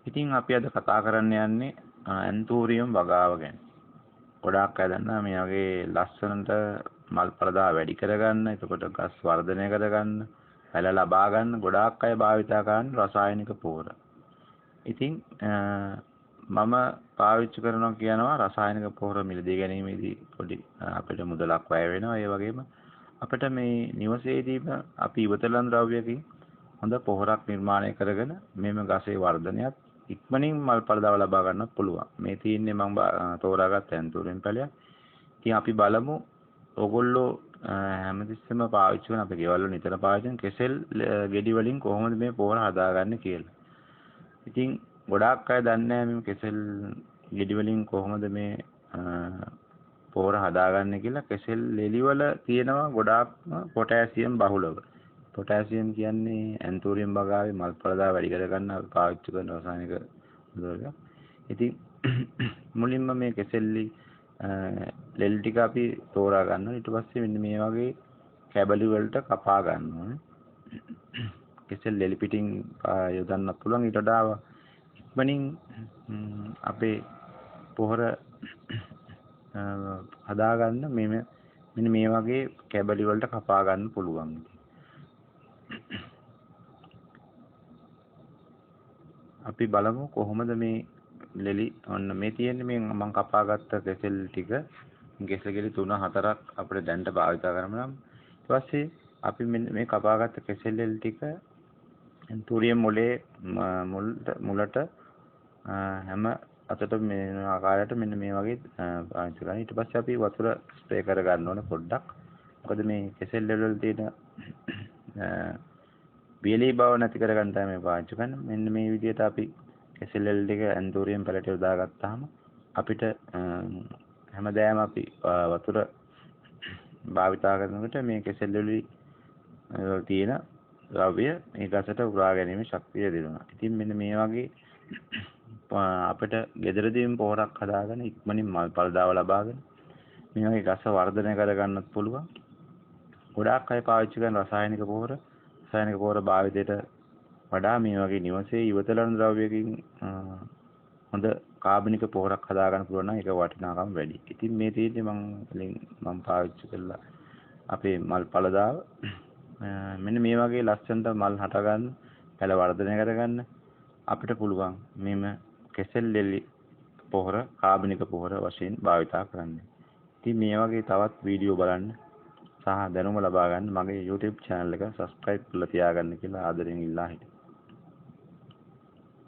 ඉතින් අපි අද කතා කරන්න යන්නේ ඇන්තූරියම් වගාව ගැන. ගොඩාක් අය දන්නා මේ වගේ ලස්සනට මල් පලදා වැඩි කරගන්න, එතකොට ගස් වර්ධනය කරගන්න, පැල ලබා ගන්න ගොඩාක් අය භාවිතා කරන රසායනික පොහොර. ඉතින් මම පාවිච්චි කරනවා කියනවා රසායනික පොහොර මිලදී ගැනීමේදී පොඩි අපිට මුදලක් වැය වෙනවා. ඒ වගේම අපිට මේ නිවසේදීම අපි ඉවතලන ද්‍රව්‍යකින් හොඳ පොහොරක් නිර්මාණය කරගෙන මේම ගසේ වර්ධනයත් ඉක්මනින් මල් පලදාව ලබා ගන්නත් පුළුවන්. මේ තියෙන්නේ මම තෝරාගත්ත ඇන්තූරියම් පැලයක්. ඉතින් අපි බලමු ඕගොල්ලෝ හැමතිස්සෙම පාවිච්චි කරන අපේ ගෙවල් වල නිතර පාවිච්චි කරන කෙසෙල් ගෙඩි වලින් කොහොමද මේ පොහොර හදාගන්නේ කියලා. ඉතින් ගොඩාක් අය දන්නේ නැහැ මේ කෙසෙල් ගෙඩි වලින් කොහොමද මේ පොහොර හදාගන්නේ කියලා. කෙසෙල් එලි වල තියෙනවා ගොඩාක්ම පොටෑසියම් බහුලව. පොටෑසියම් කියන්නේ ඇන්තූරියම් වගාවේ මල් පලදා වැඩි කර ගන්න පාවිච්චි කරන රසායනික ද්‍රව්‍යයක්. ඉතින් මුලින්ම මේ කෙසෙල්ලි ලෙල් ටික අපි තෝරා ගන්නවා. ඊට පස්සේ මෙන්න මේ වගේ කැබලි වලට කපා ගන්න ඕනේ. කෙසෙල් ලෙලි පිටින් යොදන්නත් පුළුවන්. ඊට වඩා ඉක්මනින් අපේ පොහොර හදාගන්න මෙන්න මේ වගේ කැබලි වලට කපා ගන්න පුළුවන්. අපි බලමු කොහොමද මේ ලෙලි ඔන්න මේ තියෙන්නේ මේ මම කපාගත්ත කෙසෙල් ටික. කෙසෙල් ගෙඩි 3-4ක් අපිට දැන්ට භාවිත කරමු නම් ඊට පස්සේ අපි මේ කපාගත්ත කෙසෙල් ලෙලි ටික ඇන්තූරියම් මොලේ මුලට හැම අතට මේ ආකාරයට මෙන්න මේ වගේ පාවිච්චි කරනවා. ඊට පස්සේ අපි වතුර ස්ප්‍රේ කර ගන්න ඕනේ පොඩ්ඩක්. මොකද මේ කෙසෙල් වල තියෙන වියලී බව නැති කර ගන්න තමයි පාවිච්චි කරන්නේ. මෙන්න මේ විදිහට අපි කෙසෙල් වල ටික ඇන්තූරියම් පැලට යොදා ගත්තාම අපිට හැමදාම අපි වතුර භාවිතා කරනකොට මේ කෙසෙල් වල තියෙන ද්‍රව්‍ය මේ ගසට උරා ගැනීමේ ශක්තිය දෙනවා. ඉතින් මෙන්න මේ වගේ අපිට ගෙදරදීම පොහොරක් හදාගෙන ඉක්මනින් මල් පලදාව ලබාගෙන මේ වගේ ගස වර්ධනය කර ගන්නත් පුළුවන්. ගොඩාක් අය පාවිච්චි කරන රසායනික පොහොර භාවිතයට වඩා මේ වගේ නිවසේ ඉවතලන ද්‍රව්‍යකින් හොඳ කාබනික පොහොරක් හදාගන්න පුළුවන් නම් ඒක වටිනාකම වැඩි. ඉතින් මේ තියෙන්නේ මම පාවිච්චි කළා අපේ මල් පලදාව. මෙන්න මේ වගේ ලස්සනට මල් හට ගන්න, පැල වර්ධනය කරගන්න අපිට පුළුවන් මෙම කෙසෙල් ලෙලි පොහොර කාබනික පොහොර වශයෙන් භාවිතා කරන්න. ඉතින් මේ වගේ තවත් වීඩියෝ බලන්න සහ දැනුම ලබා ගන්න මගේ YouTube channel එක subscribe කරලා තියාගන්න කියලා ආදරෙන් ඉල්ලා හිටියා.